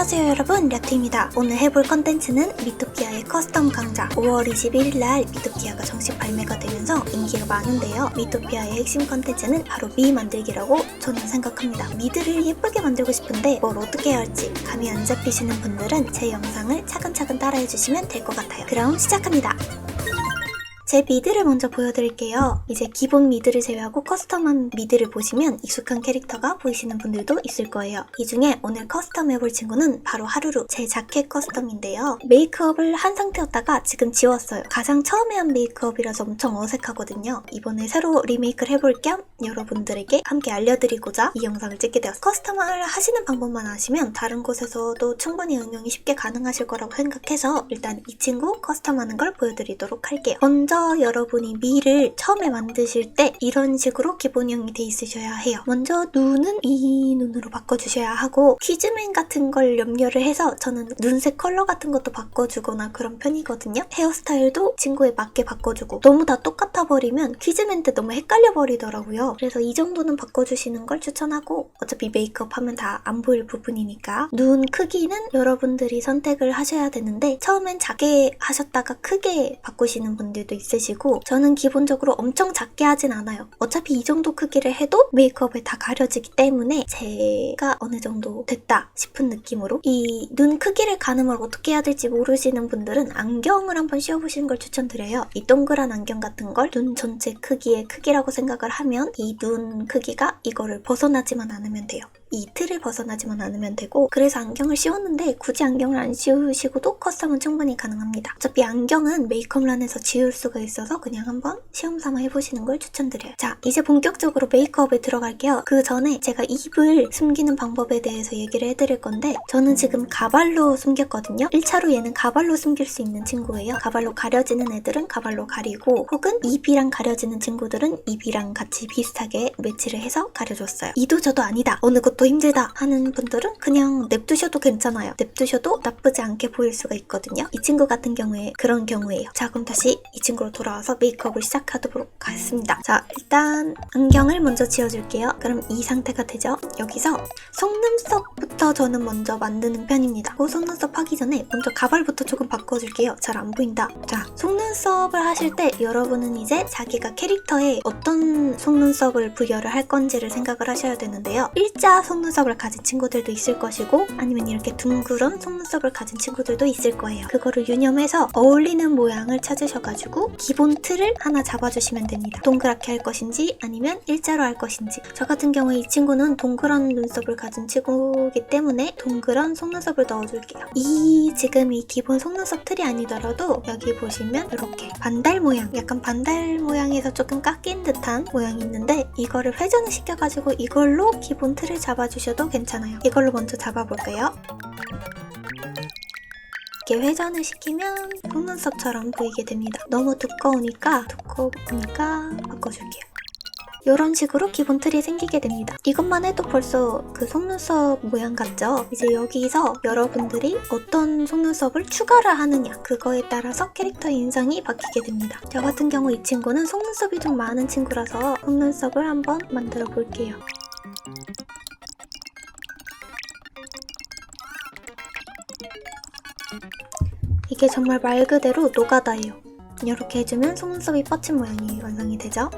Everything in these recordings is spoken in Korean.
안녕하세요 여러분, 랴트입니다. 오늘 해볼 컨텐츠는 미토피아의 커스텀 강좌. 5월 21일날 미토피아가 정식 발매가 되면서 인기가 많은데요. 미토피아의 핵심 컨텐츠는 바로 미 만들기라고 저는 생각합니다. 미드를 예쁘게 만들고 싶은데 뭘 어떻게 해야 할지 감이 안 잡히시는 분들은 제 영상을 차근차근 따라해주시면 될 것 같아요. 그럼 시작합니다. 제 미드를 먼저 보여드릴게요. 이제 기본 미드를 제외하고 커스텀한 미드를 보시면 익숙한 캐릭터가 보이시는 분들도 있을 거예요. 이 중에 오늘 커스텀 해볼 친구는 바로 하루루, 제 자켓 커스텀인데요. 메이크업을 한 상태였다가 지금 지웠어요. 가장 처음에 한 메이크업이라서 엄청 어색하거든요. 이번에 새로 리메이크를 해볼 겸 여러분들에게 함께 알려드리고자 이 영상을 찍게 되었어요. 커스텀을 하시는 방법만 아시면 다른 곳에서도 충분히 응용이 쉽게 가능하실 거라고 생각해서 일단 이 친구 커스텀하는 걸 보여드리도록 할게요. 먼저 여러분이 미를 처음에 만드실 때 이런 식으로 기본형이 돼 있으셔야 해요. 먼저 눈은 이 눈으로 바꿔주셔야 하고, 퀴즈맨 같은 걸 염려를 해서 저는 눈색 컬러 같은 것도 바꿔주거나 그런 편이거든요. 헤어스타일도 친구에 맞게 바꿔주고, 너무 다 똑같아 버리면 퀴즈맨 때 너무 헷갈려 버리더라고요. 그래서 이 정도는 바꿔주시는 걸 추천하고, 어차피 메이크업 하면 다 안 보일 부분이니까. 눈 크기는 여러분들이 선택을 하셔야 되는데 처음엔 작게 하셨다가 크게 바꾸시는 분들도 있으시고, 저는 기본적으로 엄청 작게 하진 않아요. 어차피 이 정도 크기를 해도 메이크업에 다 가려지기 때문에 제가 어느 정도 됐다 싶은 느낌으로, 이 눈 크기를 가늠을 어떻게 해야 될지 모르시는 분들은 안경을 한번 씌워보시는 걸 추천드려요. 이 동그란 안경 같은 걸 눈 전체 크기의 크기라고 생각을 하면 이 눈 크기가 이거를 벗어나지만 않으면 돼요. 이 틀을 벗어나지만 않으면 되고, 그래서 안경을 씌웠는데 굳이 안경을 안 씌우시고도 커스텀은 충분히 가능합니다. 어차피 안경은 메이크업란에서 지울 수가 있어서 그냥 한번 시험삼아 해보시는 걸 추천드려요. 자, 이제 본격적으로 메이크업에 들어갈게요. 그 전에 제가 입을 숨기는 방법에 대해서 얘기를 해드릴 건데, 저는 지금 가발로 숨겼거든요. 1차로 얘는 가발로 숨길 수 있는 친구예요. 가발로 가려지는 애들은 가발로 가리고, 혹은 입이랑 가려지는 친구들은 입이랑 같이 비슷하게 매치를 해서 가려줬어요. 이도 저도 아니다, 어느 것도 힘들다 하는 분들은 그냥 냅두셔도 괜찮아요. 냅두셔도 나쁘지 않게 보일 수가 있거든요. 이 친구 같은 경우에 그런 경우예요. 자, 그럼 다시 이 친구로 돌아와서 메이크업을 시작하도록 하겠습니다. 자, 일단 안경을 먼저 지워줄게요. 그럼 이 상태가 되죠. 여기서 속눈썹부터 저는 먼저 만드는 편입니다. 그 속눈썹 하기 전에 먼저 가발부터 조금 바꿔줄게요. 잘 안 보인다. 자, 속눈썹을 하실 때 여러분은 이제 자기가 캐릭터에 어떤 속눈썹을 부여를 할 건지를 생각을 하셔야 되는데요. 일자 속눈썹을 가진 친구들도 있을 것이고, 아니면 이렇게 둥그런 속눈썹을 가진 친구들도 있을 거예요. 그거를 유념해서 어울리는 모양을 찾으셔가지고 기본 틀을 하나 잡아주시면 됩니다. 동그랗게 할 것인지 아니면 일자로 할 것인지. 저 같은 경우에 이 친구는 동그란 눈썹을 가진 친구이기 때문에 동그란 속눈썹을 넣어줄게요. 지금 이 기본 속눈썹 틀이 아니더라도 여기 보시면 이렇게 반달 모양, 약간 반달 모양에서 조금 깎인 듯한 모양이 있는데, 이거를 회전을 시켜가지고 이걸로 기본 틀을 잡아주셔도 괜찮아요. 이걸로 먼저 잡아볼까요? 이렇게 회전을 시키면 속눈썹처럼 보이게 됩니다. 너무 두꺼우니까 바꿔줄게요. 이런 식으로 기본 틀이 생기게 됩니다. 이것만 해도 벌써 그 속눈썹 모양 같죠? 이제 여기서 여러분들이 어떤 속눈썹을 추가를 하느냐, 그거에 따라서 캐릭터의 인상이 바뀌게 됩니다. 저 같은 경우 이 친구는 속눈썹이 좀 많은 친구라서 속눈썹을 한번 만들어 볼게요. 이게 정말 말 그대로 노가다예요. 이렇게 해주면 속눈썹이 뻗친 모양이 완성이 되죠?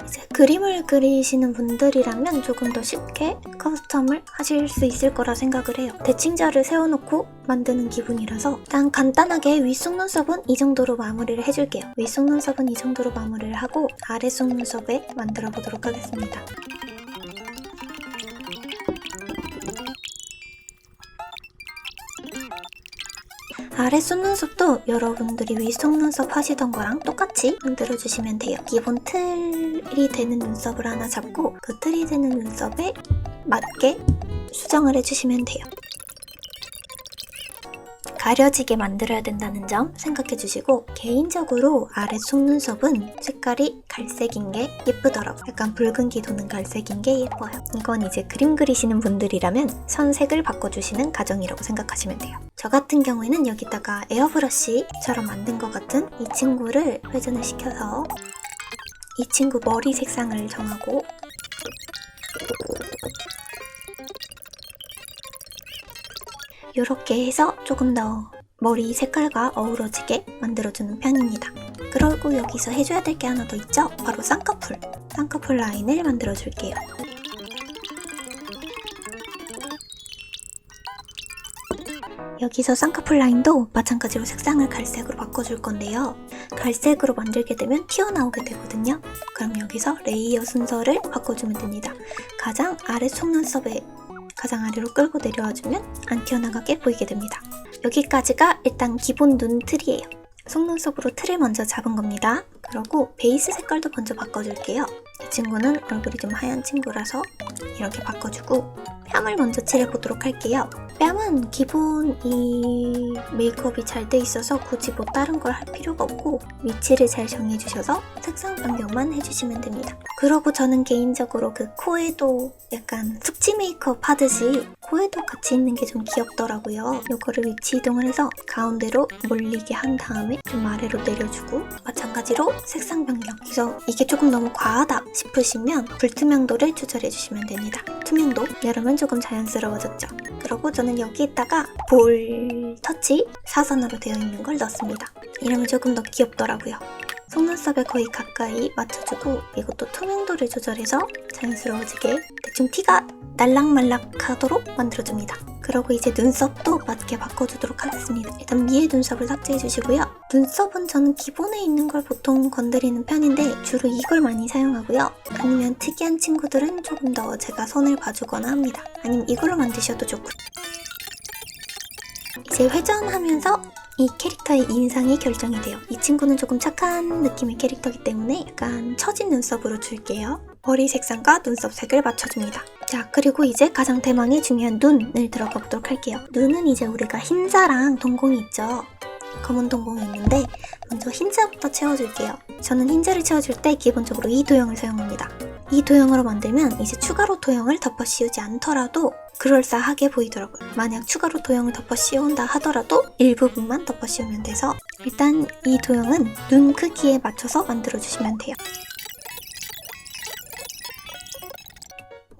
이제 그림을 그리시는 분들이라면 조금 더 쉽게 커스텀을 하실 수 있을 거라 생각을 해요. 대칭자를 세워놓고 만드는 기분이라서 일단 간단하게 윗속눈썹은 이 정도로 마무리를 해줄게요. 윗속눈썹은 이 정도로 마무리를 하고 아랫속눈썹에 만들어 보도록 하겠습니다. 아래 속눈썹도 여러분들이 위 속눈썹 하시던 거랑 똑같이 만들어주시면 돼요. 기본 틀이 되는 눈썹을 하나 잡고 그 틀이 되는 눈썹에 맞게 수정을 해주시면 돼요. 가려지게 만들어야 된다는 점 생각해 주시고, 개인적으로 아래 속눈썹은 색깔이 갈색인 게 예쁘더라고요. 약간 붉은기 도는 갈색인 게 예뻐요. 이건 이제 그림 그리시는 분들이라면 선색을 바꿔주시는 과정이라고 생각하시면 돼요. 저 같은 경우에는 여기다가 에어브러쉬처럼 만든 것 같은 이 친구를 회전을 시켜서 이 친구 머리 색상을 정하고 이렇게 해서 조금 더 머리 색깔과 어우러지게 만들어주는 편입니다. 그리고 여기서 해줘야 될 게 하나 더 있죠? 바로 쌍꺼풀. 쌍꺼풀 라인을 만들어줄게요. 여기서 쌍꺼풀 라인도 마찬가지로 색상을 갈색으로 바꿔줄 건데요. 갈색으로 만들게 되면 튀어나오게 되거든요. 그럼 여기서 레이어 순서를 바꿔주면 됩니다. 가장 아래 속눈썹에 가장 아래로 끌고 내려와주면 안 튀어나가게 보이게 됩니다. 여기까지가 일단 기본 눈 틀이에요. 속눈썹으로 틀을 먼저 잡은 겁니다. 그리고 베이스 색깔도 먼저 바꿔줄게요. 이 친구는 얼굴이 좀 하얀 친구라서 이렇게 바꿔주고 뺨을 먼저 칠해보도록 할게요. 뺨은 기본 이 메이크업이 잘 돼 있어서 굳이 뭐 다른 걸 할 필요가 없고 위치를 잘 정해주셔서 색상 변경만 해주시면 됩니다. 그러고 저는 개인적으로 그 코에도 약간 숙지 메이크업 하듯이 코에도 같이 있는 게 좀 귀엽더라고요. 요거를 위치 이동을 해서 가운데로 몰리게 한 다음에 좀 아래로 내려주고 마찬가지로 색상 변경. 그래서 이게 조금 너무 과하다 싶으시면 불투명도를 조절해주시면 됩니다. 투명도 여름은 조금 자연스러워졌죠. 그리고 저는 여기에다가 볼 터치 사선으로 되어 있는 걸 넣습니다. 이러면 조금 더 귀엽더라고요. 속눈썹에 거의 가까이 맞춰주고 이것도 투명도를 조절해서 자연스러워지게 대충 티가 날락말락하도록 만들어줍니다. 그리고 이제 눈썹도 맞게 바꿔주도록 하겠습니다. 일단 위에 눈썹을 삭제해주시고요. 눈썹은 저는 기본에 있는 걸 보통 건드리는 편인데 주로 이걸 많이 사용하고요. 아니면 특이한 친구들은 조금 더 제가 손을 봐주거나 합니다. 아니면 이걸로 만드셔도 좋고. 이제 회전하면서 이 캐릭터의 인상이 결정이 돼요. 이 친구는 조금 착한 느낌의 캐릭터이기 때문에 약간 처진 눈썹으로 줄게요. 머리 색상과 눈썹 색을 맞춰줍니다. 자, 그리고 이제 가장 대망의 중요한 눈을 들어가 보도록 할게요. 눈은 이제 우리가 흰자랑 동공이 있죠. 검은 동공이 있는데 먼저 흰자부터 채워줄게요. 저는 흰자를 채워줄 때 기본적으로 이 도형을 사용합니다. 이 도형으로 만들면 이제 추가로 도형을 덮어 씌우지 않더라도 그럴싸하게 보이더라고요. 만약 추가로 도형을 덮어 씌운다 하더라도 일부분만 덮어 씌우면 돼서 일단 이 도형은 눈 크기에 맞춰서 만들어주시면 돼요.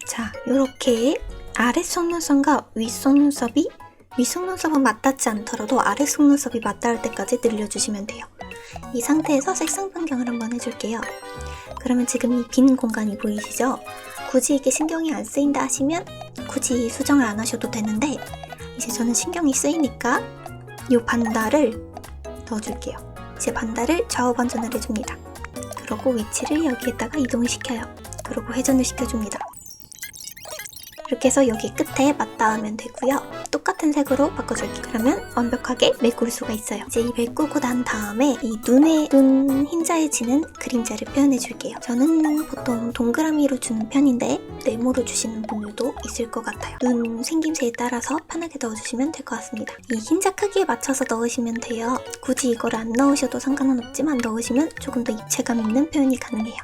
자, 이렇게 아래 속눈썹과 윗 속눈썹이 윗속눈썹은 맞닿지 않더라도 아래 속눈썹이 맞닿을 때까지 늘려주시면 돼요. 이 상태에서 색상 변경을 한번 해줄게요. 그러면 지금 이 빈 공간이 보이시죠? 굳이 이게 신경이 안 쓰인다 하시면 굳이 수정을 안 하셔도 되는데 이제 저는 신경이 쓰이니까 이 반달을 넣어줄게요. 이제 반달을 좌우 반전을 해줍니다. 그리고 위치를 여기에다가 이동을 시켜요. 그리고 회전을 시켜줍니다. 이렇게 해서 여기 끝에 맞닿으면 되고요. 똑같은 색으로 바꿔줄게요. 그러면 완벽하게 메꿀 수가 있어요. 이제 이 메꾸고 난 다음에 이 눈 흰자에 지는 그림자를 표현해줄게요. 저는 보통 동그라미로 주는 편인데 네모로 주시는 분들도 있을 것 같아요. 눈 생김새에 따라서 편하게 넣어주시면 될 것 같습니다. 이 흰자 크기에 맞춰서 넣으시면 돼요. 굳이 이걸 안 넣으셔도 상관은 없지만 넣으시면 조금 더 입체감 있는 표현이 가능해요.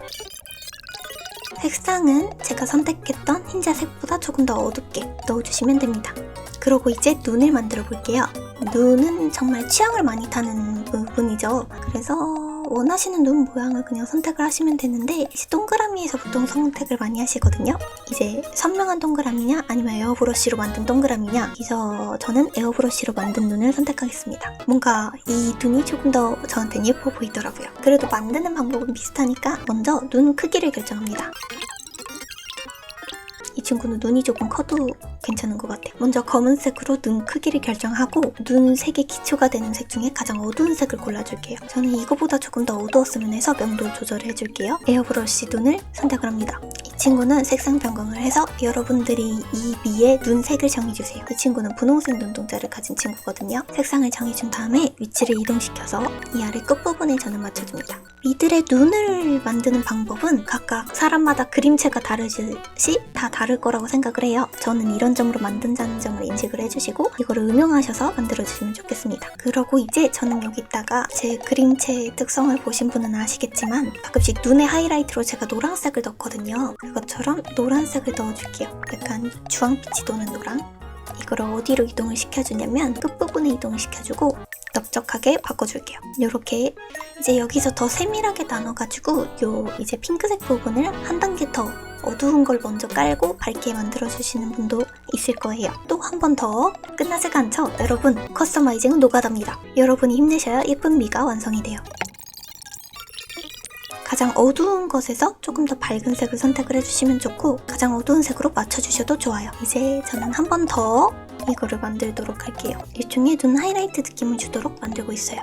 색상은 제가 선택했던 흰자색보다 조금 더 어둡게 넣어주시면 됩니다. 그리고 이제 눈을 만들어 볼게요. 눈은 정말 취향을 많이 타는 부분이죠. 그래서 원하시는 눈 모양을 그냥 선택을 하시면 되는데 이제 동그라미에서 보통 선택을 많이 하시거든요. 이제 선명한 동그라미냐 아니면 에어브러쉬로 만든 동그라미냐, 그래서 저는 에어브러쉬로 만든 눈을 선택하겠습니다. 뭔가 이 눈이 조금 더 저한테는 예뻐 보이더라고요. 그래도 만드는 방법은 비슷하니까 먼저 눈 크기를 결정합니다. 이 친구는 눈이 조금 커도 괜찮은 것 같아요. 먼저 검은색으로 눈 크기를 결정하고 눈 색의 기초가 되는 색 중에 가장 어두운 색을 골라줄게요. 저는 이거보다 조금 더 어두웠으면 해서 명도 조절을 해줄게요. 에어브러쉬 눈을 선택을 합니다. 이 친구는 색상 변경을 해서 여러분들이 이 위에 눈색을 정해주세요. 이 친구는 분홍색 눈동자를 가진 친구거든요. 색상을 정해준 다음에 위치를 이동시켜서 이 아래 끝부분에 저는 맞춰줍니다. 이들의 눈을 만드는 방법은 각각 사람마다 그림체가 다르듯이 다 다를 거라고 생각을 해요. 저는 이런 점으로 만든다는 점을 인식을 해주시고 이거를 응용하셔서 만들어주시면 좋겠습니다. 그러고 이제 저는 여기다가 제 그림체의 특성을 보신 분은 아시겠지만 가끔씩 눈의 하이라이트로 제가 노란색을 넣거든요. 그것처럼 노란색을 넣어줄게요. 약간 주황빛이 도는 노랑. 이거를 어디로 이동을 시켜주냐면 끝부분에 이동을 시켜주고 넓적하게 바꿔줄게요. 이렇게 이제 여기서 더 세밀하게 나눠가지고 요 이제 핑크색 부분을 한 단계 더 어두운 걸 먼저 깔고 밝게 만들어주시는 분도 있을 거예요. 또 한 번 더 끝나지가 않죠? 여러분, 커스터마이징은 노가다입니다. 여러분이 힘내셔야 예쁜 미가 완성이 돼요. 가장 어두운 것에서 조금 더 밝은 색을 선택을 해주시면 좋고 가장 어두운 색으로 맞춰주셔도 좋아요. 이제 저는 한 번 더 이거를 만들도록 할게요. 일종의 눈 하이라이트 느낌을 주도록 만들고 있어요.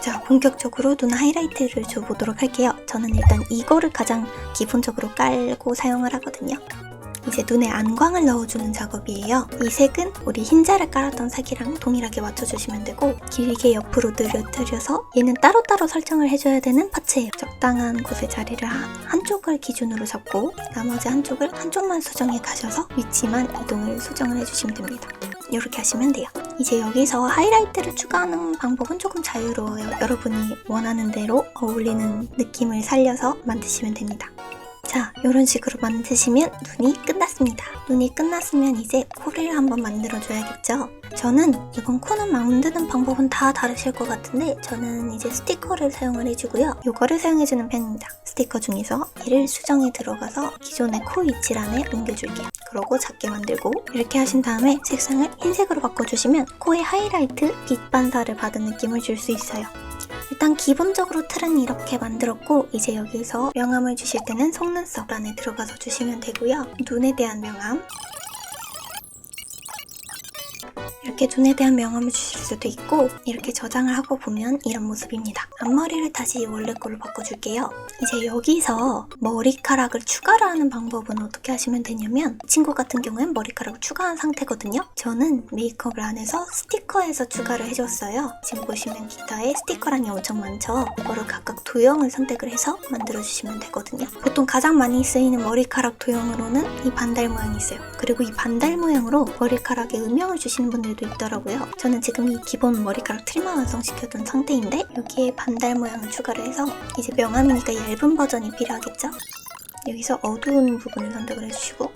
자, 본격적으로 눈 하이라이트를 줘보도록 할게요. 저는 일단 이거를 가장 기본적으로 깔고 사용을 하거든요. 이제 눈에 안광을 넣어주는 작업이에요. 이 색은 우리 흰자를 깔았던 색이랑 동일하게 맞춰주시면 되고 길게 옆으로 늘어뜨려서 얘는 따로따로 설정을 해줘야 되는 파츠예요. 적당한 곳에 자리를 한쪽을 기준으로 잡고 나머지 한쪽만 수정해 가셔서 위치만 이동을 수정을 해주시면 됩니다. 이렇게 하시면 돼요. 이제 여기서 하이라이트를 추가하는 방법은 조금 자유로워요. 여러분이 원하는 대로 어울리는 느낌을 살려서 만드시면 됩니다. 자, 이런 식으로 만드시면 눈이 끝났습니다. 눈이 끝났으면 이제 코를 한번 만들어줘야겠죠? 저는 이건 코는 만드는 방법은 다 다르실 것 같은데 저는 이제 스티커를 사용을 해주고요. 이거를 사용해주는 편입니다. 스티커 중에서 얘를 수정에 들어가서 기존의 코 위치란에 옮겨줄게요. 그러고 작게 만들고 이렇게 하신 다음에 색상을 흰색으로 바꿔주시면 코의 하이라이트, 빛 반사를 받은 느낌을 줄 수 있어요. 일단 기본적으로 틀은 이렇게 만들었고 이제 여기서 명암을 주실 때는 속눈썹 안에 들어가서 주시면 되고요. 눈에 대한 명암 이렇게 눈에 대한 명암을 주실 수도 있고 이렇게 저장을 하고 보면 이런 모습입니다. 앞머리를 다시 원래 걸로 바꿔줄게요. 이제 여기서 머리카락을 추가를 하는 방법은 어떻게 하시면 되냐면 친구 같은 경우엔 머리카락을 추가한 상태거든요. 저는 메이크업을 안 해서 스티커에서 추가를 해줬어요. 지금 보시면 기타에 스티커란이 엄청 많죠. 이거를 각각 도형을 선택을 해서 만들어주시면 되거든요. 보통 가장 많이 쓰이는 머리카락 도형으로는 이 반달 모양이 있어요. 그리고 이 반달 모양으로 머리카락에 음영을 주시는 분들도 있더라고요. 저는 지금 이 기본 머리카락 트리머 완성시켜둔 상태인데 여기에 반달 모양을 추가를 해서 이제 명암이니까 얇은 버전이 필요하겠죠? 여기서 어두운 부분을 선택을 해주시고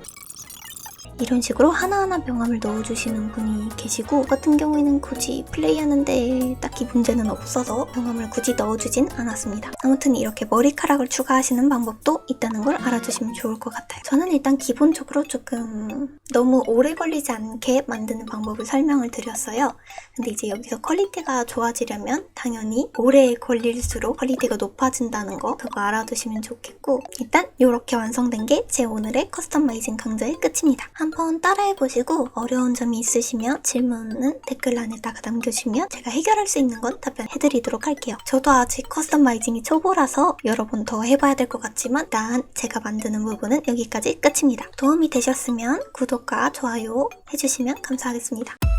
이런 식으로 하나하나 명암을 넣어주시는 분이 계시고 같은 경우에는 굳이 플레이하는데 딱히 문제는 없어서 명암을 굳이 넣어주진 않았습니다. 아무튼 이렇게 머리카락을 추가하시는 방법도 있다는 걸 알아두시면 좋을 것 같아요. 저는 일단 기본적으로 조금 너무 오래 걸리지 않게 만드는 방법을 설명을 드렸어요. 근데 이제 여기서 퀄리티가 좋아지려면 당연히 오래 걸릴수록 퀄리티가 높아진다는 거 그거 알아두시면 좋겠고 일단 이렇게 완성된 게 제 오늘의 커스터마이징 강좌의 끝입니다. 한번 따라해보시고 어려운 점이 있으시면 질문은 댓글란에다가 남겨주시면 제가 해결할 수 있는 건 답변해드리도록 할게요. 저도 아직 커스터마이징이 초보라서 여러 번 더 해봐야 될 것 같지만 일단 제가 만드는 부분은 여기까지 끝입니다. 도움이 되셨으면 구독과 좋아요 해주시면 감사하겠습니다.